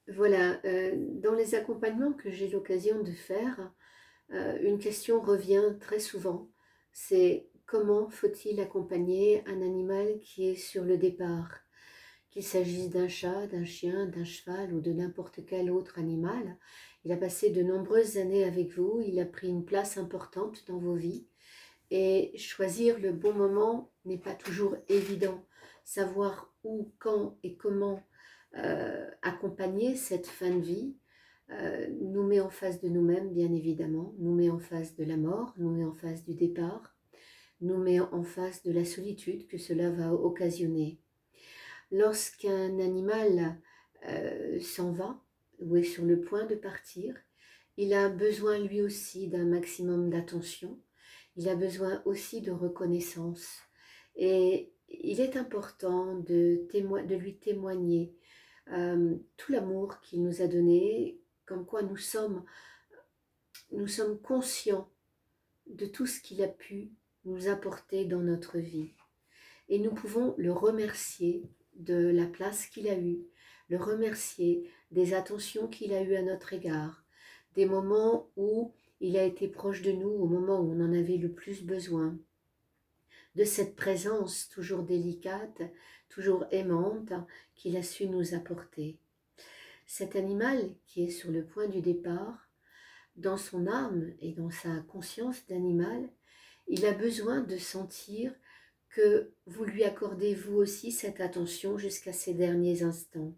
Voilà, dans les accompagnements que j'ai l'occasion de faire, une question revient très souvent, c'est comment faut-il accompagner un animal qui est sur le départ? Qu'il s'agisse d'un chat, d'un chien, d'un cheval ou de n'importe quel autre animal, il a passé de nombreuses années avec vous, il a pris une place importante dans vos vies et choisir le bon moment n'est pas toujours évident. Savoir où, quand et comment accompagner cette fin de vie nous met en face de nous-mêmes, bien évidemment, nous met en face de la mort, nous met en face du départ, nous met en face de la solitude que cela va occasionner. Lorsqu'un animal s'en va ou est sur le point de partir, il a besoin lui aussi d'un maximum d'attention, il a besoin aussi de reconnaissance. Et il est important de lui témoigner tout l'amour qu'il nous a donné, comme quoi nous sommes conscients de tout ce qu'il a pu nous apporter dans notre vie. Et nous pouvons le remercier de la place qu'il a eue, le remercier des attentions qu'il a eues à notre égard, des moments où il a été proche de nous, au moment où on en avait le plus besoin, de cette présence toujours délicate, toujours aimante qu'il a su nous apporter. Cet animal qui est sur le point du départ, dans son âme et dans sa conscience d'animal, il a besoin de sentir que vous lui accordez vous aussi cette attention jusqu'à ces derniers instants.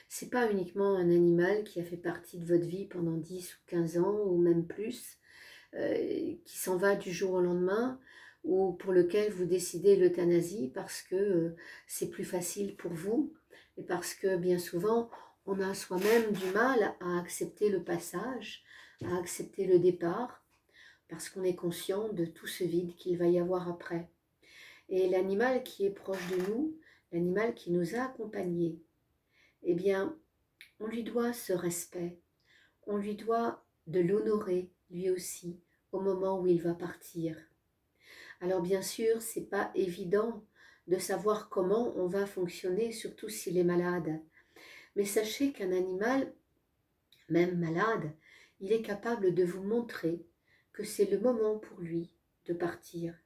C'est pas uniquement un animal qui a fait partie de votre vie pendant 10 ou 15 ans ou même plus, qui s'en va du jour au lendemain ou pour lequel vous décidez l'euthanasie parce que c'est plus facile pour vous et parce que bien souvent on a soi-même du mal à accepter le passage, à accepter le départ parce qu'on est conscient de tout ce vide qu'il va y avoir après. Et l'animal qui est proche de nous, l'animal qui nous a accompagnés, eh bien, on lui doit ce respect, on lui doit de l'honorer lui aussi au moment où il va partir. Alors bien sûr, c'est pas évident de savoir comment on va fonctionner, surtout s'il est malade. Mais sachez qu'un animal, même malade, il est capable de vous montrer que c'est le moment pour lui de partir.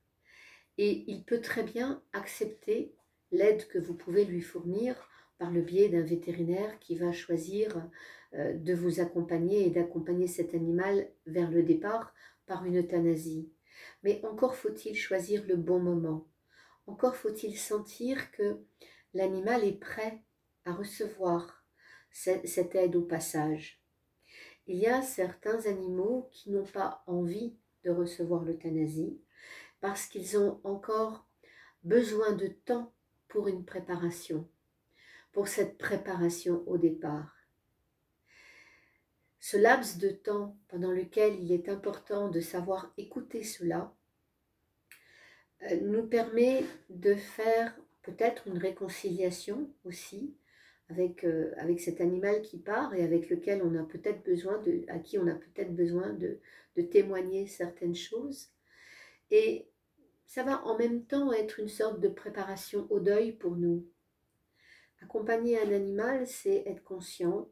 Et il peut très bien accepter l'aide que vous pouvez lui fournir par le biais d'un vétérinaire qui va choisir de vous accompagner et d'accompagner cet animal vers le départ par une euthanasie. Mais encore faut-il choisir le bon moment. Encore faut-il sentir que l'animal est prêt à recevoir cette aide au passage. Il y a certains animaux qui n'ont pas envie de recevoir l'euthanasie parce qu'ils ont encore besoin de temps pour une préparation, pour cette préparation au départ. Ce laps de temps pendant lequel il est important de savoir écouter cela nous permet de faire peut-être une réconciliation aussi avec cet animal qui part et avec lequel on a peut-être besoin à qui on a peut-être besoin de témoigner certaines choses. Et ça va en même temps être une sorte de préparation au deuil pour nous. Accompagner un animal, c'est être conscient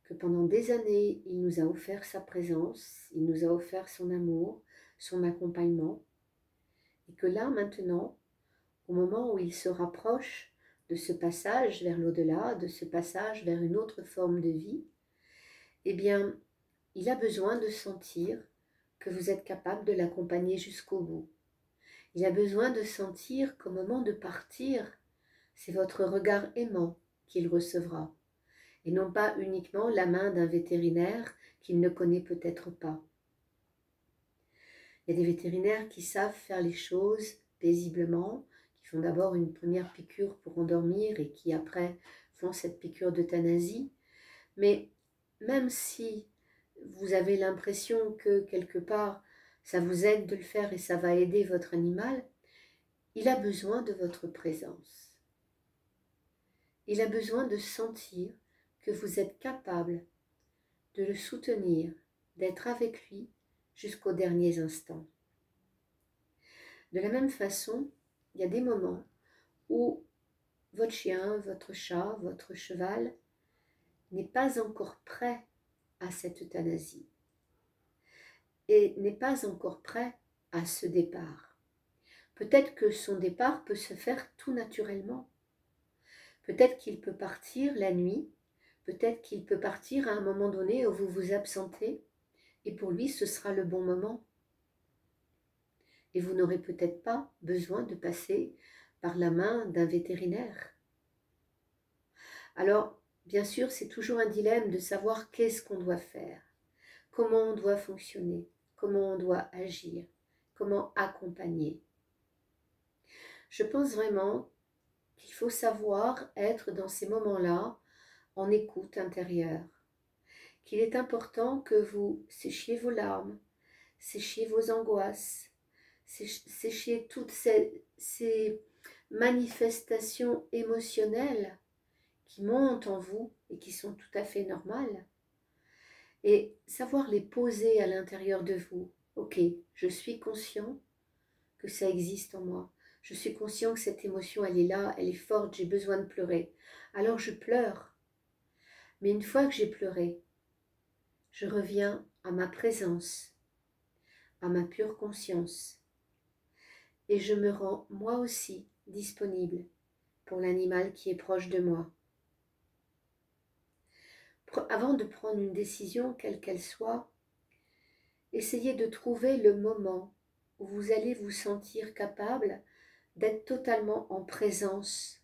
que pendant des années, il nous a offert sa présence, il nous a offert son amour, son accompagnement, et que là, maintenant, au moment où il se rapproche de ce passage vers l'au-delà, de ce passage vers une autre forme de vie, eh bien, il a besoin de sentir que vous êtes capable de l'accompagner jusqu'au bout. Il a besoin de sentir qu'au moment de partir, c'est votre regard aimant qu'il recevra, et non pas uniquement la main d'un vétérinaire qu'il ne connaît peut-être pas. Il y a des vétérinaires qui savent faire les choses paisiblement, qui font d'abord une première piqûre pour endormir et qui après font cette piqûre d'euthanasie. Mais même si vous avez l'impression que quelque part ça vous aide de le faire et ça va aider votre animal, il a besoin de votre présence. Il a besoin de sentir que vous êtes capable de le soutenir, d'être avec lui jusqu'aux derniers instants. De la même façon, il y a des moments où votre chien, votre chat, votre cheval n'est pas encore prêt à cette euthanasie et n'est pas encore prêt à ce départ. Peut-être que son départ peut se faire tout naturellement. Peut-être qu'il peut partir la nuit, peut-être qu'il peut partir à un moment donné où vous vous absentez, et pour lui ce sera le bon moment. Et vous n'aurez peut-être pas besoin de passer par la main d'un vétérinaire. Alors, bien sûr, c'est toujours un dilemme de savoir qu'est-ce qu'on doit faire, comment on doit fonctionner, comment on doit agir, comment accompagner. Je pense vraiment qu'il faut savoir être dans ces moments-là en écoute intérieure, qu'il est important que vous séchiez vos larmes, séchiez vos angoisses, séchiez toutes ces manifestations émotionnelles qui montent en vous et qui sont tout à fait normales, et savoir les poser à l'intérieur de vous. Ok, je suis conscient que ça existe en moi. Je suis conscient que cette émotion, elle est là, elle est forte, j'ai besoin de pleurer. Alors je pleure. Mais une fois que j'ai pleuré, je reviens à ma présence, à ma pure conscience. Et je me rends moi aussi disponible pour l'animal qui est proche de moi. Avant de prendre une décision, quelle qu'elle soit, essayez de trouver le moment où vous allez vous sentir capable d'être totalement en présence,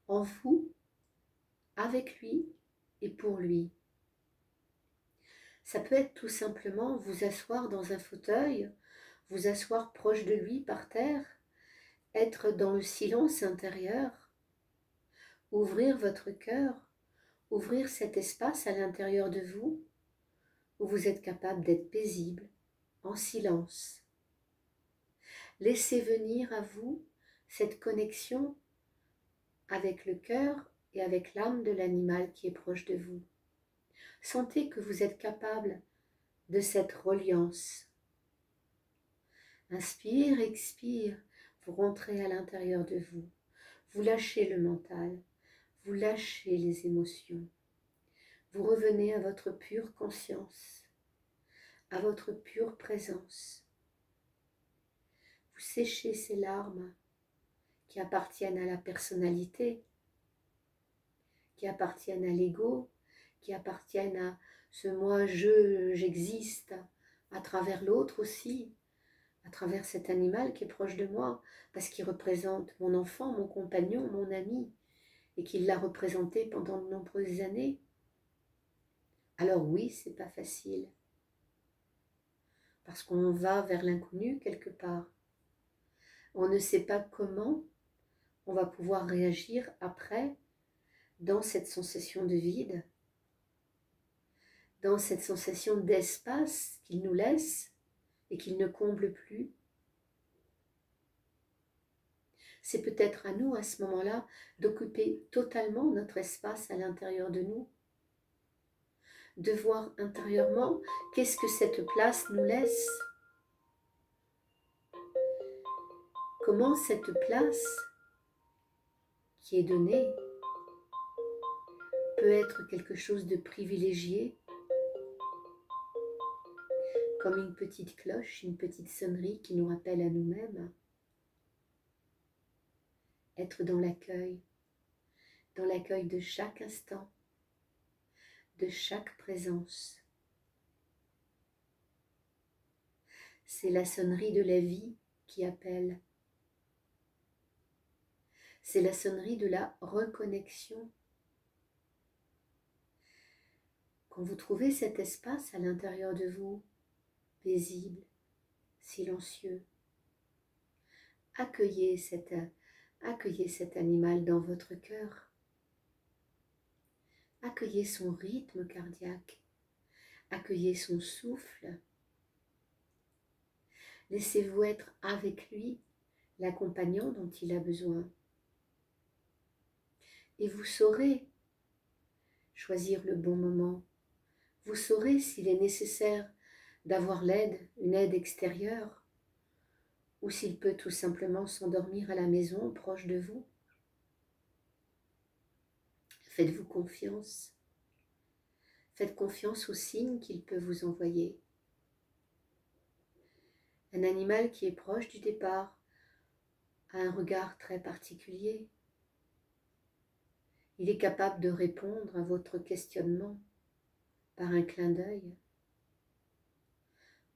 en vous, avec lui et pour lui. Ça peut être tout simplement vous asseoir dans un fauteuil, vous asseoir proche de lui par terre, être dans le silence intérieur, ouvrir votre cœur, ouvrir cet espace à l'intérieur de vous où vous êtes capable d'être paisible, en silence. Laissez venir à vous cette connexion avec le cœur et avec l'âme de l'animal qui est proche de vous. Sentez que vous êtes capable de cette reliance. Inspire, expire, vous rentrez à l'intérieur de vous. Vous lâchez le mental, vous lâchez les émotions. Vous revenez à votre pure conscience, à votre pure présence. Vous séchez ces larmes qui appartiennent à la personnalité, qui appartiennent à l'ego, qui appartiennent à ce moi, j'existe, à travers l'autre aussi, à travers cet animal qui est proche de moi, parce qu'il représente mon enfant, mon compagnon, mon ami, et qu'il l'a représenté pendant de nombreuses années. Alors oui, c'est pas facile, parce qu'on va vers l'inconnu quelque part. On ne sait pas comment on va pouvoir réagir après dans cette sensation de vide, dans cette sensation d'espace qu'il nous laisse et qu'il ne comble plus. C'est peut-être à nous, à ce moment-là, d'occuper totalement notre espace à l'intérieur de nous, de voir intérieurement qu'est-ce que cette place nous laisse, comment cette place qui est donnée peut être quelque chose de privilégié, comme une petite cloche, une petite sonnerie qui nous rappelle à nous-mêmes. Être dans l'accueil de chaque instant, de chaque présence. C'est la sonnerie de la vie qui appelle. C'est la sonnerie de la reconnexion. Quand vous trouvez cet espace à l'intérieur de vous, paisible, silencieux, accueillez cet animal dans votre cœur. Accueillez son rythme cardiaque. Accueillez son souffle. Laissez-vous être avec lui, l'accompagnant dont il a besoin. Et vous saurez choisir le bon moment. Vous saurez s'il est nécessaire d'avoir une aide extérieure, ou s'il peut tout simplement s'endormir à la maison, proche de vous. Faites-vous confiance. Faites confiance aux signes qu'il peut vous envoyer. Un animal qui est proche du départ a un regard très particulier. Il est capable de répondre à votre questionnement par un clin d'œil,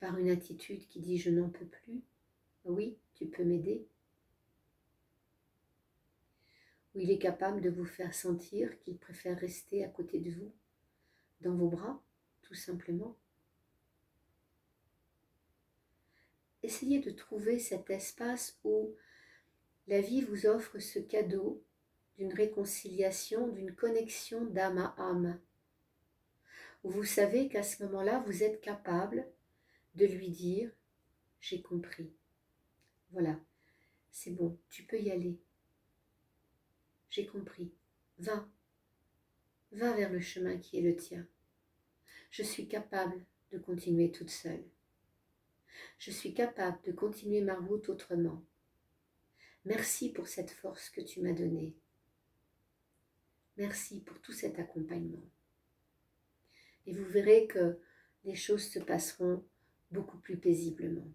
par une attitude qui dit « je n'en peux plus ». Oui, tu peux m'aider. Ou il est capable de vous faire sentir qu'il préfère rester à côté de vous, dans vos bras, tout simplement. Essayez de trouver cet espace où la vie vous offre ce cadeau d'une réconciliation, d'une connexion d'âme à âme, où vous savez qu'à ce moment-là, vous êtes capable de lui dire « j'ai compris, voilà, c'est bon, tu peux y aller, j'ai compris, va vers le chemin qui est le tien, je suis capable de continuer toute seule, je suis capable de continuer ma route autrement, merci pour cette force que tu m'as donnée, merci pour tout cet accompagnement. » Et vous verrez que les choses se passeront beaucoup plus paisiblement.